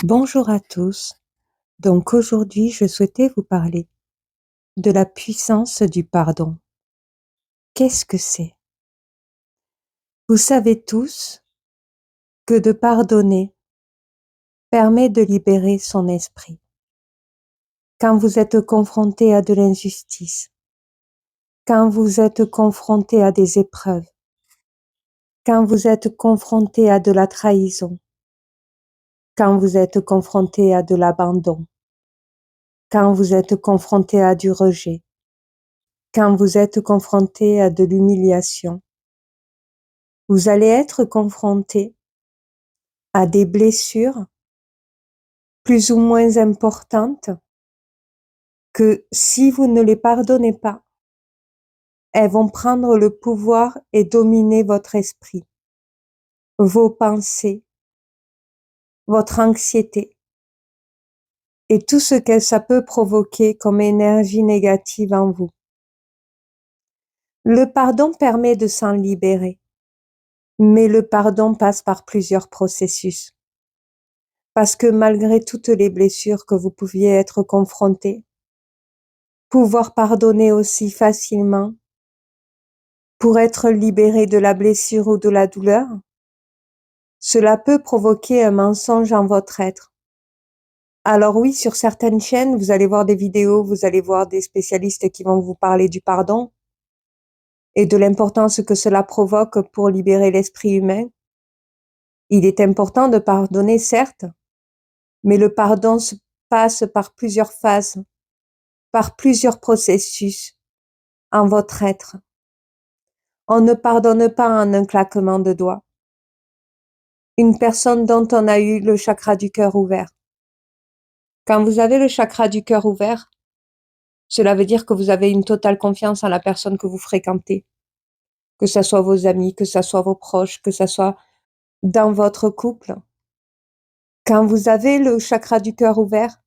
Bonjour à tous. Donc aujourd'hui, je souhaitais vous parler de la puissance du pardon. Qu'est-ce que c'est? Vous savez tous que de pardonner permet de libérer son esprit. Quand vous êtes confronté à de l'injustice, quand vous êtes confronté à des épreuves, quand vous êtes confronté à de la trahison, quand vous êtes confronté à de l'abandon, quand vous êtes confronté à du rejet, quand vous êtes confronté à de l'humiliation, vous allez être confronté à des blessures plus ou moins importantes que si vous ne les pardonnez pas, elles vont prendre le pouvoir et dominer votre esprit, vos pensées, votre anxiété et tout ce que ça peut provoquer comme énergie négative en vous. Le pardon permet de s'en libérer, mais le pardon passe par plusieurs processus. Parce que malgré toutes les blessures que vous pouviez être confrontés, pouvoir pardonner aussi facilement pour être libéré de la blessure ou de la douleur, cela peut provoquer un mensonge en votre être. Alors oui, sur certaines chaînes, vous allez voir des vidéos, vous allez voir des spécialistes qui vont vous parler du pardon et de l'importance que cela provoque pour libérer l'esprit humain. Il est important de pardonner, certes, mais le pardon se passe par plusieurs phases, par plusieurs processus en votre être. On ne pardonne pas en un claquement de doigts. Une personne dont on a eu le chakra du cœur ouvert. Quand vous avez le chakra du cœur ouvert, cela veut dire que vous avez une totale confiance en la personne que vous fréquentez. Que ça soit vos amis, que ça soit vos proches, que ça soit dans votre couple. Quand vous avez le chakra du cœur ouvert,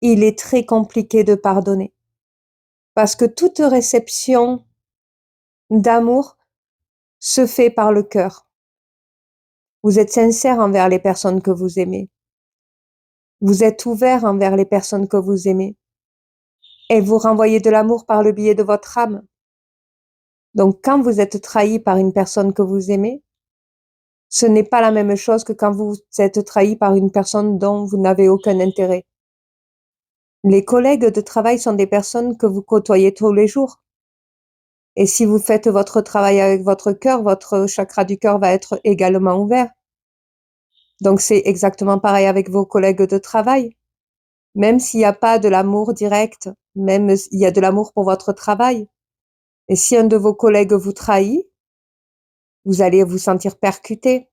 il est très compliqué de pardonner. Parce que toute réception d'amour se fait par le cœur. Vous êtes sincère envers les personnes que vous aimez. Vous êtes ouvert envers les personnes que vous aimez. Et vous renvoyez de l'amour par le biais de votre âme. Donc, quand vous êtes trahi par une personne que vous aimez, ce n'est pas la même chose que quand vous êtes trahi par une personne dont vous n'avez aucun intérêt. Les collègues de travail sont des personnes que vous côtoyez tous les jours. Et si vous faites votre travail avec votre cœur, votre chakra du cœur va être également ouvert. Donc, c'est exactement pareil avec vos collègues de travail. Même s'il n'y a pas de l'amour direct, même s'il y a de l'amour pour votre travail. Et si un de vos collègues vous trahit, vous allez vous sentir percuté.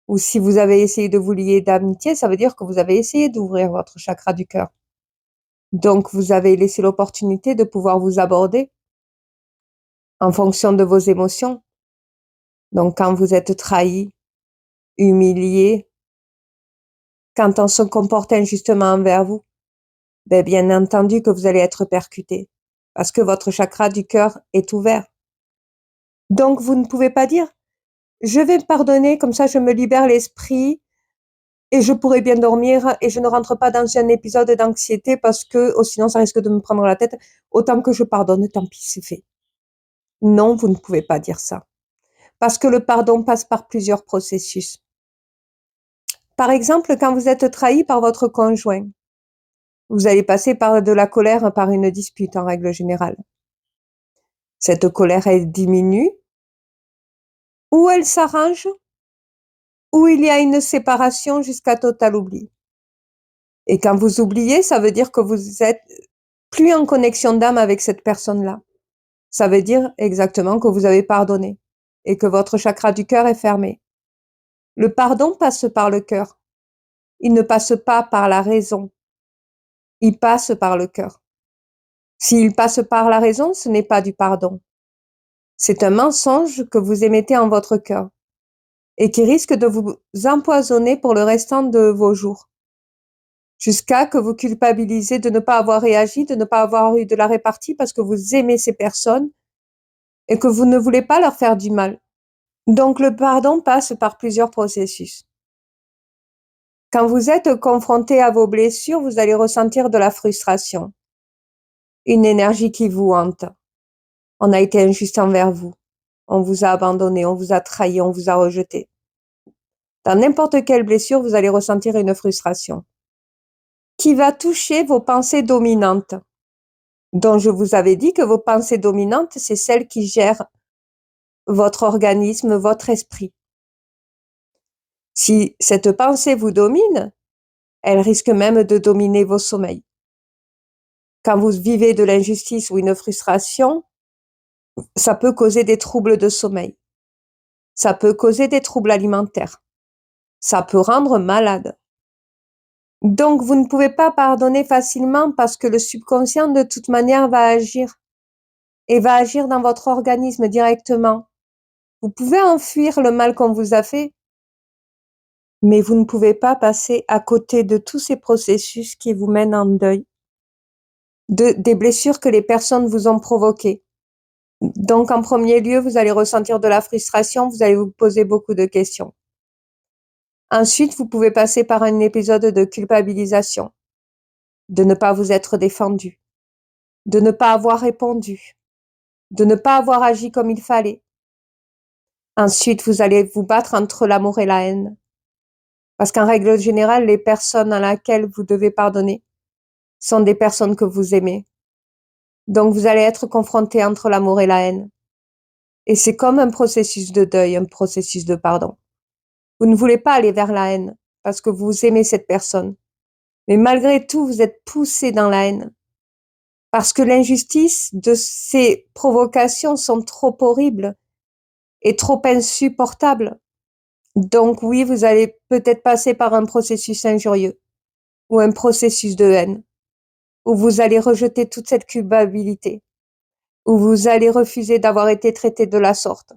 Ou si vous avez essayé de vous lier d'amitié, ça veut dire que vous avez essayé d'ouvrir votre chakra du cœur. Donc, vous avez laissé l'opportunité de pouvoir vous aborder en fonction de vos émotions. Donc, quand vous êtes trahi, humilié, quand on se comporte injustement envers vous, bien entendu que vous allez être percuté parce que votre chakra du cœur est ouvert. Donc, vous ne pouvez pas dire je vais me pardonner, comme ça je me libère l'esprit et je pourrai bien dormir et je ne rentre pas dans un épisode d'anxiété parce que sinon ça risque de me prendre la tête. Autant que je pardonne, tant pis, c'est fait. Non, vous ne pouvez pas dire ça. Parce que le pardon passe par plusieurs processus. Par exemple, quand vous êtes trahi par votre conjoint, vous allez passer par de la colère, par une dispute en règle générale. Cette colère, elle diminue, ou elle s'arrange, ou il y a une séparation jusqu'à total oubli. Et quand vous oubliez, ça veut dire que vous êtes plus en connexion d'âme avec cette personne-là. Ça veut dire exactement que vous avez pardonné et que votre chakra du cœur est fermé. Le pardon passe par le cœur. Il ne passe pas par la raison. Il passe par le cœur. S'il passe par la raison, ce n'est pas du pardon. C'est un mensonge que vous émettez en votre cœur et qui risque de vous empoisonner pour le restant de vos jours. Jusqu'à que vous culpabilisez de ne pas avoir réagi, de ne pas avoir eu de la répartie parce que vous aimez ces personnes et que vous ne voulez pas leur faire du mal. Donc le pardon passe par plusieurs processus. Quand vous êtes confronté à vos blessures, vous allez ressentir de la frustration, une énergie qui vous hante. On a été injuste envers vous. On vous a abandonné, on vous a trahi, on vous a rejeté. Dans n'importe quelle blessure, vous allez ressentir une frustration qui va toucher vos pensées dominantes, dont je vous avais dit que vos pensées dominantes, c'est celles qui gèrent votre organisme, votre esprit. Si cette pensée vous domine, elle risque même de dominer vos sommeils. Quand vous vivez de l'injustice ou une frustration, ça peut causer des troubles de sommeil. Ça peut causer des troubles alimentaires. Ça peut rendre malade. Donc, vous ne pouvez pas pardonner facilement parce que le subconscient, de toute manière, va agir et va agir dans votre organisme directement. Vous pouvez enfuir le mal qu'on vous a fait, mais vous ne pouvez pas passer à côté de tous ces processus qui vous mènent en deuil, des blessures que les personnes vous ont provoquées. Donc, en premier lieu, vous allez ressentir de la frustration, vous allez vous poser beaucoup de questions. Ensuite, vous pouvez passer par un épisode de culpabilisation, de ne pas vous être défendu, de ne pas avoir répondu, de ne pas avoir agi comme il fallait. Ensuite, vous allez vous battre entre l'amour et la haine. Parce qu'en règle générale, les personnes à laquelle vous devez pardonner sont des personnes que vous aimez. Donc, vous allez être confronté entre l'amour et la haine. Et c'est comme un processus de deuil, un processus de pardon. Vous ne voulez pas aller vers la haine parce que vous aimez cette personne. Mais malgré tout, vous êtes poussé dans la haine. Parce que l'injustice de ces provocations sont trop horribles et trop insupportables. Donc oui, vous allez peut-être passer par un processus injurieux ou un processus de haine, où vous allez rejeter toute cette culpabilité, où vous allez refuser d'avoir été traité de la sorte.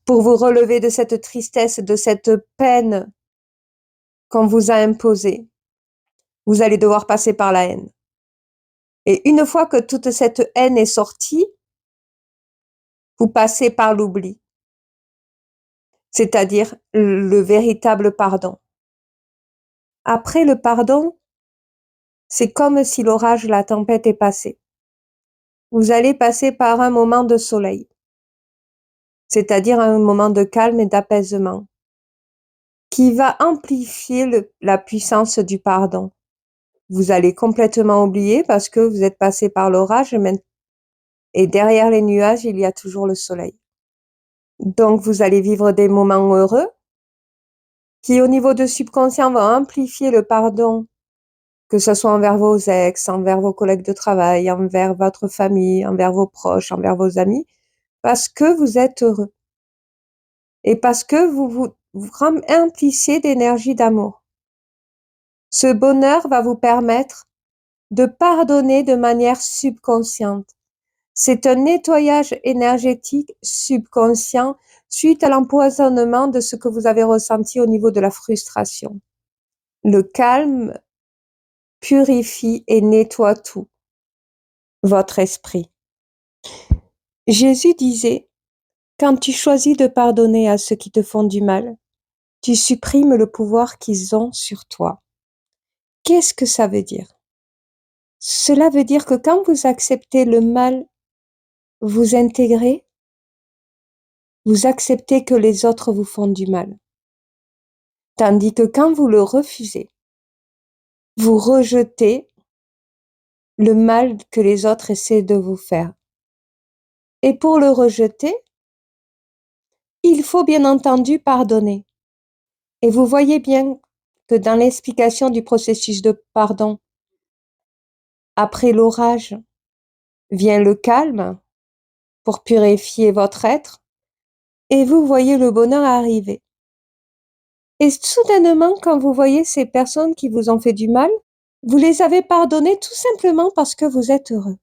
Pour vous relever de cette tristesse, de cette peine qu'on vous a imposée, vous allez devoir passer par la haine. Et une fois que toute cette haine est sortie, vous passez par l'oubli, c'est-à-dire le véritable pardon. Après le pardon, c'est comme si l'orage, la tempête est passée. Vous allez passer par un moment de soleil, c'est-à-dire un moment de calme et d'apaisement, qui va amplifier la puissance du pardon. Vous allez complètement oublier parce que vous êtes passé par l'orage et derrière les nuages, il y a toujours le soleil. Donc, vous allez vivre des moments heureux qui, au niveau de subconscient, vont amplifier le pardon, que ce soit envers vos ex, envers vos collègues de travail, envers votre famille, envers vos proches, envers vos amis, parce que vous êtes heureux. Et parce que vous remplissez d'énergie d'amour. Ce bonheur va vous permettre de pardonner de manière subconsciente. C'est un nettoyage énergétique subconscient suite à l'empoisonnement de ce que vous avez ressenti au niveau de la frustration. Le calme purifie et nettoie tout, votre esprit. Jésus disait, quand tu choisis de pardonner à ceux qui te font du mal, tu supprimes le pouvoir qu'ils ont sur toi. Qu'est-ce que ça veut dire? Cela veut dire que quand vous acceptez le mal, vous intégrez, vous acceptez que les autres vous font du mal. Tandis que quand vous le refusez, vous rejetez le mal que les autres essaient de vous faire. Et pour le rejeter, il faut bien entendu pardonner. Et vous voyez bien que dans l'explication du processus de pardon, après l'orage vient le calme pour purifier votre être, et vous voyez le bonheur arriver. Et soudainement, quand vous voyez ces personnes qui vous ont fait du mal, vous les avez pardonnées tout simplement parce que vous êtes heureux.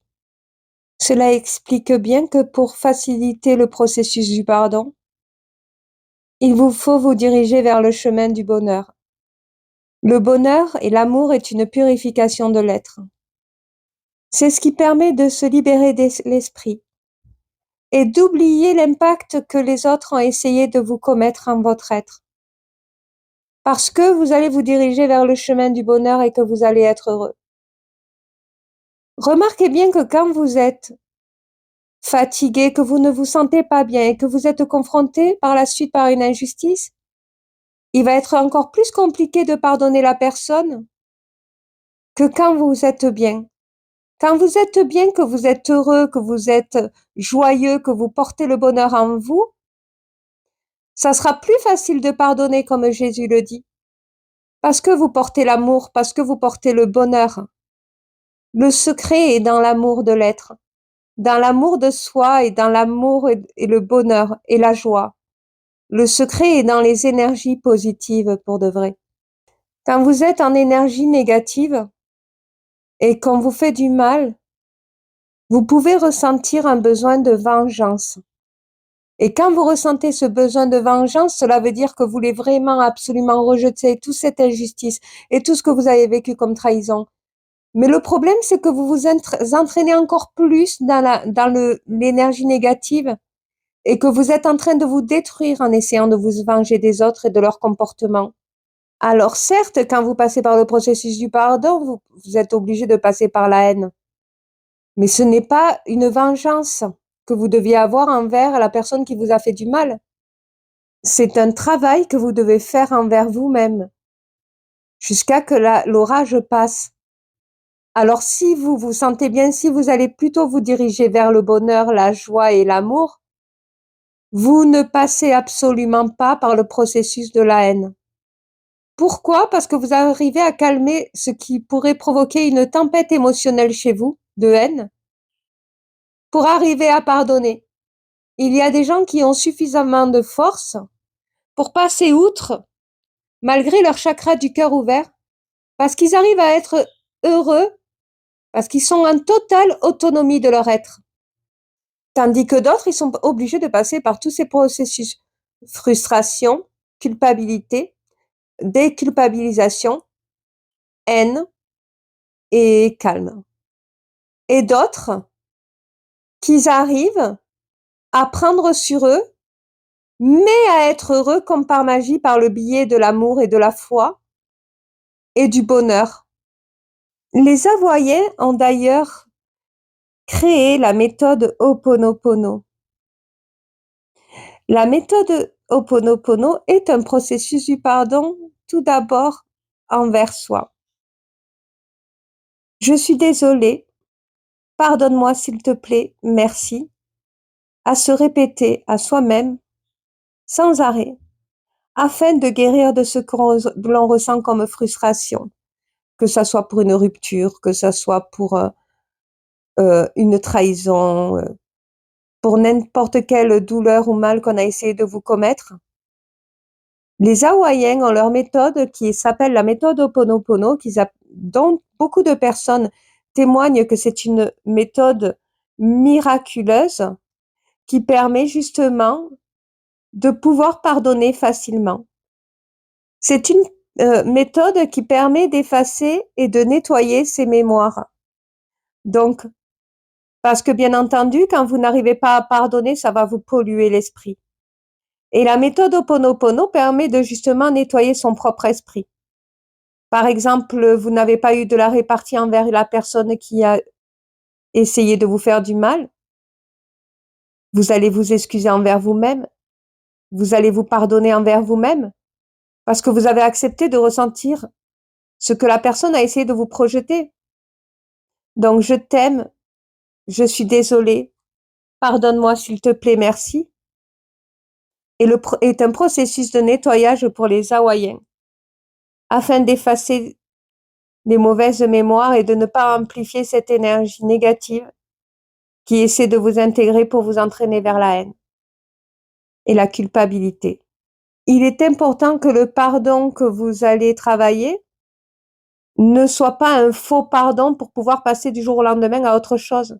Cela explique bien que pour faciliter le processus du pardon, il vous faut vous diriger vers le chemin du bonheur. Le bonheur et l'amour est une purification de l'être. C'est ce qui permet de se libérer de l'esprit et d'oublier l'impact que les autres ont essayé de vous commettre en votre être. parce que vous allez vous diriger vers le chemin du bonheur et que vous allez être heureux. Remarquez bien que quand vous êtes fatigué, que vous ne vous sentez pas bien et que vous êtes confronté par la suite par une injustice, il va être encore plus compliqué de pardonner la personne que quand vous êtes bien. Quand vous êtes bien, que vous êtes heureux, que vous êtes joyeux, que vous portez le bonheur en vous, ça sera plus facile de pardonner comme Jésus le dit. Parce que vous portez l'amour, parce que vous portez le bonheur. Le secret est dans l'amour de l'être, dans l'amour de soi et dans l'amour et le bonheur et la joie. Le secret est dans les énergies positives pour de vrai. Quand vous êtes en énergie négative et qu'on vous fait du mal, vous pouvez ressentir un besoin de vengeance. Et quand vous ressentez ce besoin de vengeance, cela veut dire que vous voulez vraiment absolument rejeter toute cette injustice et tout ce que vous avez vécu comme trahison. Mais le problème, c'est que vous vous entraînez encore plus dans l'énergie négative et que vous êtes en train de vous détruire en essayant de vous venger des autres et de leur comportement. Alors certes, quand vous passez par le processus du pardon, vous êtes obligé de passer par la haine. Mais ce n'est pas une vengeance que vous deviez avoir envers la personne qui vous a fait du mal. C'est un travail que vous devez faire envers vous-même jusqu'à que l'orage passe. Alors si vous vous sentez bien, si vous allez plutôt vous diriger vers le bonheur, la joie et l'amour, vous ne passez absolument pas par le processus de la haine. Pourquoi? Parce que vous arrivez à calmer ce qui pourrait provoquer une tempête émotionnelle chez vous, de haine, pour arriver à pardonner. Il y a des gens qui ont suffisamment de force pour passer outre, malgré leur chakra du cœur ouvert, parce qu'ils arrivent à être heureux, parce qu'ils sont en totale autonomie de leur être. Tandis que d'autres, ils sont obligés de passer par tous ces processus. Frustration, culpabilité, déculpabilisation, haine et calme. Et d'autres qui arrivent à prendre sur eux, mais à être heureux comme par magie par le biais de l'amour et de la foi et du bonheur. Les Hawaïens ont d'ailleurs créé la méthode Ho'oponopono. La méthode Ho'oponopono est un processus du pardon tout d'abord envers soi. Je suis désolée, pardonne-moi s'il te plaît, merci, à se répéter à soi-même sans arrêt, afin de guérir de ce que l'on ressent comme frustration, que ça soit pour une rupture, que ça soit pour une trahison, pour n'importe quelle douleur ou mal qu'on a essayé de vous commettre. Les Hawaïens ont leur méthode qui s'appelle la méthode Ho'oponopono, dont beaucoup de personnes témoignent que c'est une méthode miraculeuse qui permet justement de pouvoir pardonner facilement. C'est une méthode qui permet d'effacer et de nettoyer ses mémoires. Donc, parce que bien entendu, quand vous n'arrivez pas à pardonner, ça va vous polluer l'esprit. Et la méthode Ho'oponopono permet de justement nettoyer son propre esprit. Par exemple, vous n'avez pas eu de la répartie envers la personne qui a essayé de vous faire du mal. Vous allez vous excuser envers vous-même. Vous allez vous pardonner envers vous-même parce que vous avez accepté de ressentir ce que la personne a essayé de vous projeter. Donc, je t'aime, je suis désolée, pardonne-moi s'il te plaît, merci. Est un processus de nettoyage pour les Hawaïens afin d'effacer les mauvaises mémoires et de ne pas amplifier cette énergie négative qui essaie de vous intégrer pour vous entraîner vers la haine et la culpabilité. Il est important que le pardon que vous allez travailler ne soit pas un faux pardon pour pouvoir passer du jour au lendemain à autre chose.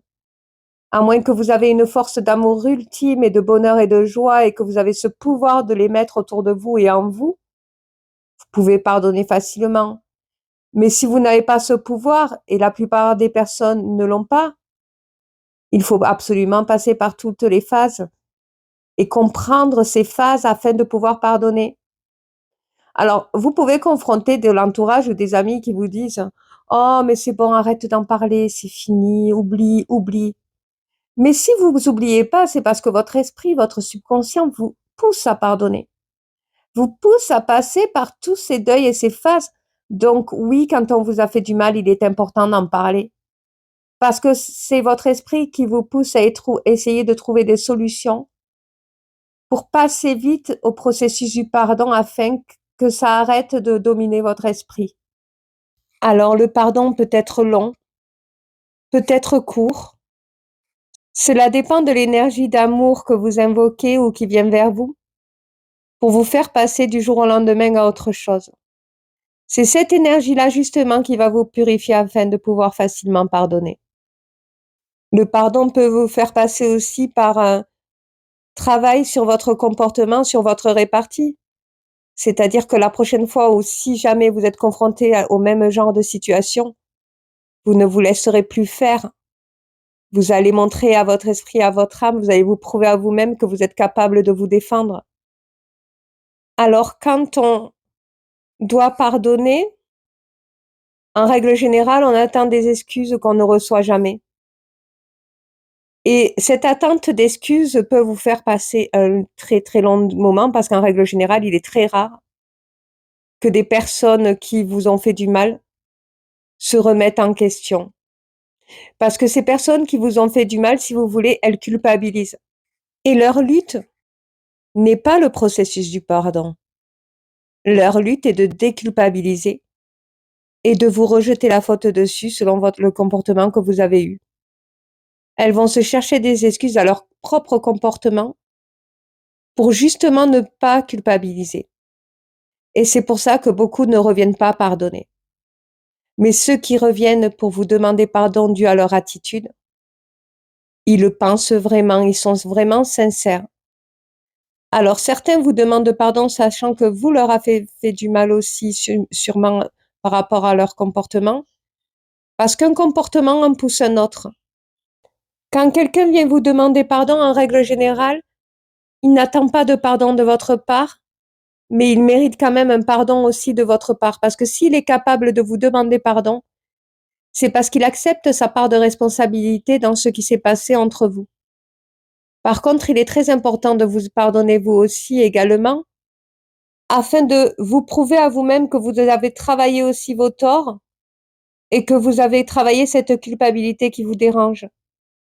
À moins que vous avez une force d'amour ultime et de bonheur et de joie et que vous avez ce pouvoir de les mettre autour de vous et en vous, vous pouvez pardonner facilement. Mais si vous n'avez pas ce pouvoir, et la plupart des personnes ne l'ont pas, il faut absolument passer par toutes les phases et comprendre ces phases afin de pouvoir pardonner. Alors, vous pouvez confronter de l'entourage ou des amis qui vous disent: «Oh, mais c'est bon, arrête d'en parler, c'est fini, oublie, oublie». Mais si vous oubliez pas, c'est parce que votre esprit, votre subconscient vous pousse à pardonner, vous pousse à passer par tous ces deuils et ces phases. Donc oui, quand on vous a fait du mal, il est important d'en parler parce que c'est votre esprit qui vous pousse à essayer de trouver des solutions pour passer vite au processus du pardon afin que ça arrête de dominer votre esprit. Alors le pardon peut être long, peut être court. Cela dépend de l'énergie d'amour que vous invoquez ou qui vient vers vous pour vous faire passer du jour au lendemain à autre chose. C'est cette énergie-là justement qui va vous purifier afin de pouvoir facilement pardonner. Le pardon peut vous faire passer aussi par un travail sur votre comportement, sur votre répartie. C'est-à-dire que la prochaine fois où si jamais vous êtes confronté au même genre de situation, vous ne vous laisserez plus faire. Vous allez montrer à votre esprit, à votre âme, vous allez vous prouver à vous-même que vous êtes capable de vous défendre. Alors quand on doit pardonner, en règle générale, on attend des excuses qu'on ne reçoit jamais. Et cette attente d'excuses peut vous faire passer un très, très long moment parce qu'en règle générale, il est très rare que des personnes qui vous ont fait du mal se remettent en question. Parce que ces personnes qui vous ont fait du mal, si vous voulez, elles culpabilisent. Et leur lutte n'est pas le processus du pardon. Leur lutte est de déculpabiliser et de vous rejeter la faute dessus selon le comportement que vous avez eu. Elles vont se chercher des excuses à leur propre comportement pour justement ne pas culpabiliser. Et c'est pour ça que beaucoup ne reviennent pas pardonner. Mais ceux qui reviennent pour vous demander pardon dû à leur attitude, ils le pensent vraiment, ils sont vraiment sincères. Alors certains vous demandent pardon sachant que vous leur avez fait du mal aussi, sûrement par rapport à leur comportement, parce qu'un comportement en pousse un autre. Quand quelqu'un vient vous demander pardon, en règle générale, il n'attend pas de pardon de votre part, mais il mérite quand même un pardon aussi de votre part, parce que s'il est capable de vous demander pardon, c'est parce qu'il accepte sa part de responsabilité dans ce qui s'est passé entre vous. Par contre, il est très important de vous pardonner vous aussi également, afin de vous prouver à vous-même que vous avez travaillé aussi vos torts et que vous avez travaillé cette culpabilité qui vous dérange.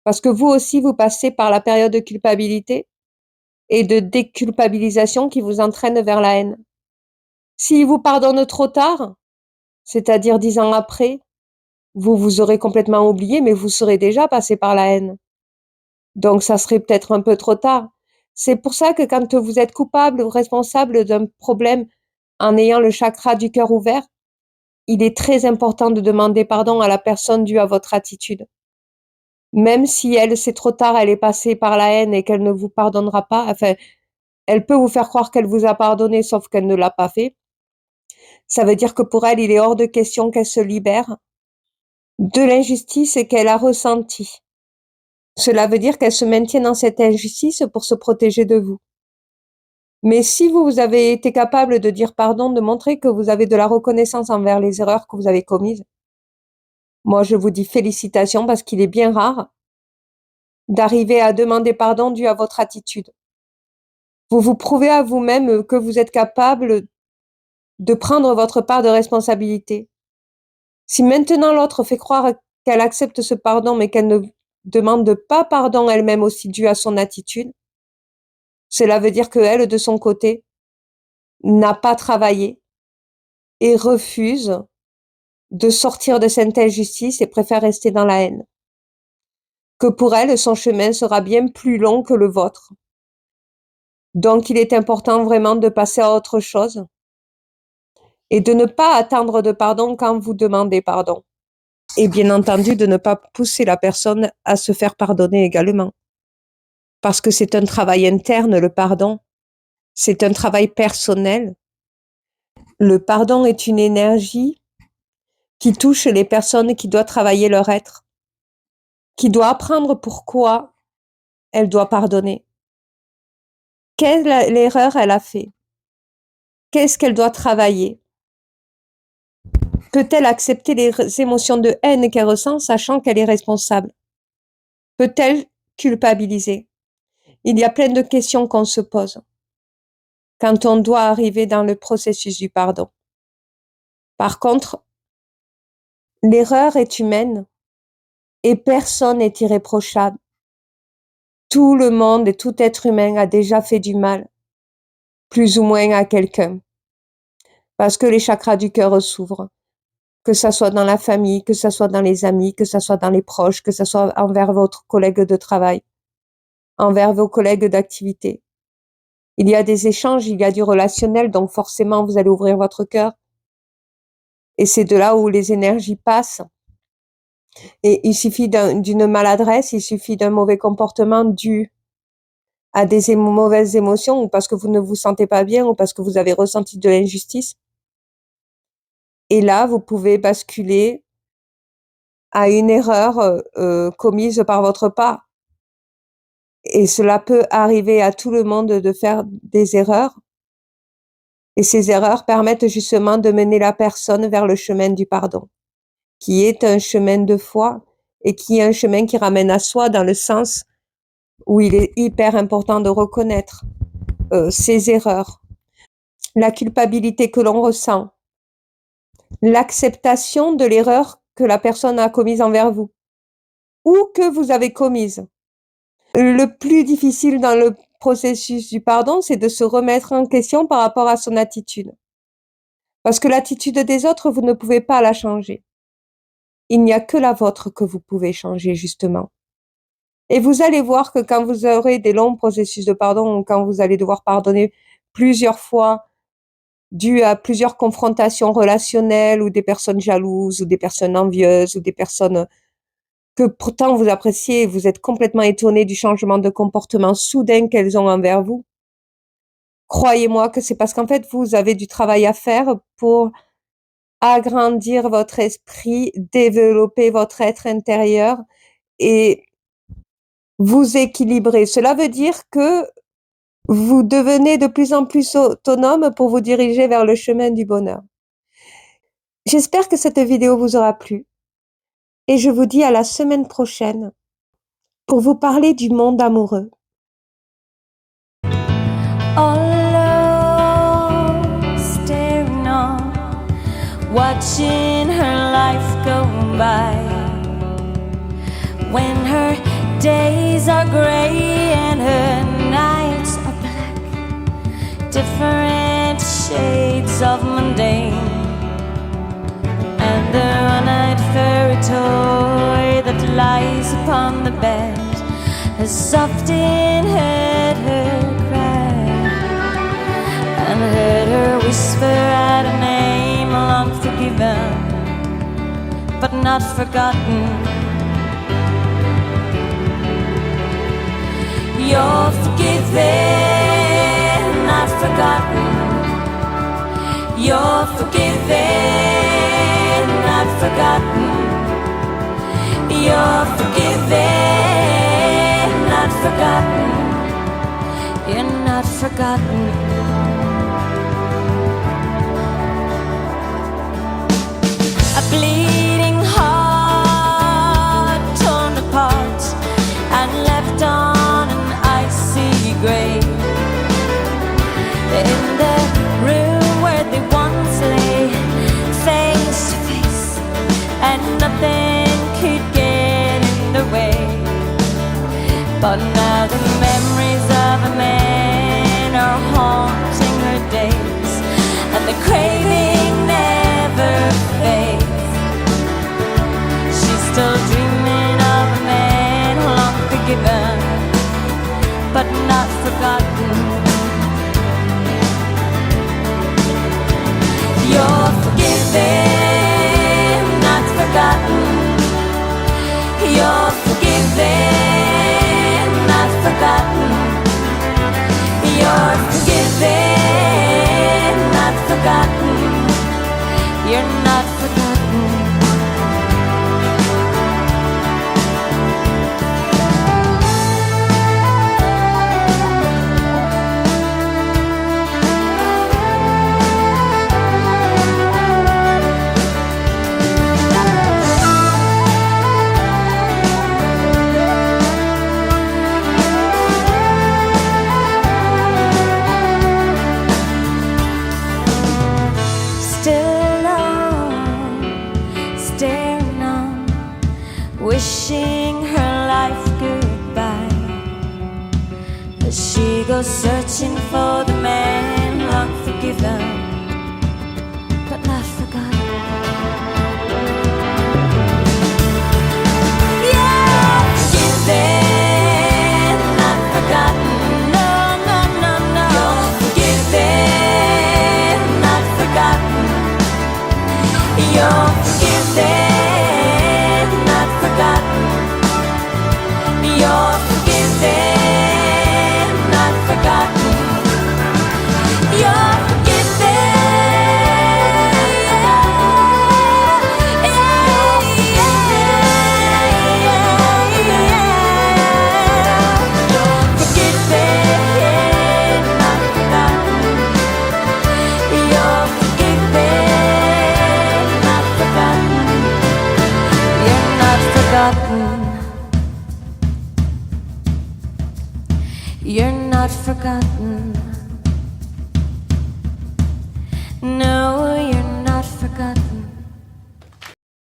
Parce que vous aussi, vous passez par la période de culpabilité et de déculpabilisation qui vous entraîne vers la haine. S'il vous pardonne trop tard, c'est-à-dire 10 ans après, vous vous aurez complètement oublié, mais vous serez déjà passé par la haine. Donc ça serait peut-être un peu trop tard. C'est pour ça que quand vous êtes coupable ou responsable d'un problème en ayant le chakra du cœur ouvert, il est très important de demander pardon à la personne due à votre attitude. Même si elle, c'est trop tard, elle est passée par la haine et qu'elle ne vous pardonnera pas, enfin, elle peut vous faire croire qu'elle vous a pardonné, sauf qu'elle ne l'a pas fait. Ça veut dire que pour elle, il est hors de question qu'elle se libère de l'injustice qu'elle a ressentie. Cela veut dire qu'elle se maintient dans cette injustice pour se protéger de vous. Mais si vous avez été capable de dire pardon, de montrer que vous avez de la reconnaissance envers les erreurs que vous avez commises, moi je vous dis félicitations parce qu'il est bien rare d'arriver à demander pardon dû à votre attitude. Vous vous prouvez à vous-même que vous êtes capable de prendre votre part de responsabilité. Si maintenant l'autre fait croire qu'elle accepte ce pardon mais qu'elle ne demande pas pardon elle-même aussi dû à son attitude, cela veut dire qu'elle, de son côté, n'a pas travaillé et refuse de sortir de cette injustice et préfère rester dans la haine. Que pour elle, son chemin sera bien plus long que le vôtre. Donc, il est important vraiment de passer à autre chose et de ne pas attendre de pardon quand vous demandez pardon. Et bien entendu, de ne pas pousser la personne à se faire pardonner également. Parce que c'est un travail interne, le pardon. C'est un travail personnel. Le pardon est une énergie qui touche les personnes qui doivent travailler leur être, qui doit apprendre pourquoi elle doit pardonner. Quelle l'erreur elle a fait? Qu'est-ce qu'elle doit travailler? Peut-elle accepter les émotions de haine qu'elle ressent, sachant qu'elle est responsable? Peut-elle culpabiliser? Il y a plein de questions qu'on se pose quand on doit arriver dans le processus du pardon. Par contre, l'erreur est humaine et personne n'est irréprochable. Tout le monde et tout être humain a déjà fait du mal, plus ou moins à quelqu'un, parce que les chakras du cœur s'ouvrent, que ça soit dans la famille, que ça soit dans les amis, que ça soit dans les proches, que ça soit envers votre collègue de travail, envers vos collègues d'activité. Il y a des échanges, il y a du relationnel, donc forcément vous allez ouvrir votre cœur. Et c'est de là où les énergies passent. Et il suffit d'une maladresse, il suffit d'un mauvais comportement dû à des mauvaises émotions, ou parce que vous ne vous sentez pas bien, ou parce que vous avez ressenti de l'injustice. Et là, vous pouvez basculer à une erreur commise par votre part. Et cela peut arriver à tout le monde de faire des erreurs. Et ces erreurs permettent justement de mener la personne vers le chemin du pardon, qui est un chemin de foi et qui est un chemin qui ramène à soi, dans le sens où il est hyper important de reconnaître ses erreurs, la culpabilité que l'on ressent, l'acceptation de l'erreur que la personne a commise envers vous ou que vous avez commise. Le plus difficile dans le processus du pardon, c'est de se remettre en question par rapport à son attitude. Parce que l'attitude des autres, vous ne pouvez pas la changer. Il n'y a que la vôtre que vous pouvez changer, justement. Et vous allez voir que quand vous aurez des longs processus de pardon, ou quand vous allez devoir pardonner plusieurs fois, dû à plusieurs confrontations relationnelles, ou des personnes jalouses, ou des personnes envieuses, ou des personnes que pourtant vous appréciez, vous êtes complètement étonné du changement de comportement soudain qu'elles ont envers vous. Croyez-moi que c'est parce qu'en fait, vous avez du travail à faire pour agrandir votre esprit, développer votre être intérieur et vous équilibrer. Cela veut dire que vous devenez de plus en plus autonome pour vous diriger vers le chemin du bonheur. J'espère que cette vidéo vous aura plu et je vous dis à la semaine prochaine pour vous parler du monde amoureux. Alone, staring on, watching her life go by. When her days are gray and her nights are black, different shades of mundane, and the one-eyed fairy toy that lies upon the bed has often heard her cry and heard her whisper at a name long forgiven but not forgotten. You're forgiven, not forgotten. You're forgiven, not forgotten. You're forgiven, not forgotten. You're not forgotten. A bleeding heart torn apart and left on an icy grave. In the room where they once lay face to face, and nothing could get in the way. But now the memories of a man are haunting her days, and the craving never fades. She's still dreaming of a man long forgiven but not forgotten. You're forgiven, not forgotten. You're forgiven, not staring on, wishing her life goodbye, as she goes searching for the man long forgiven but not forgotten. Yeah, forgiven, not forgotten. No, no, no, no. You're forgiven, not forgotten. You're forgiven, not forgotten. You're forgiven, not forgotten. You're You're not forgotten. No.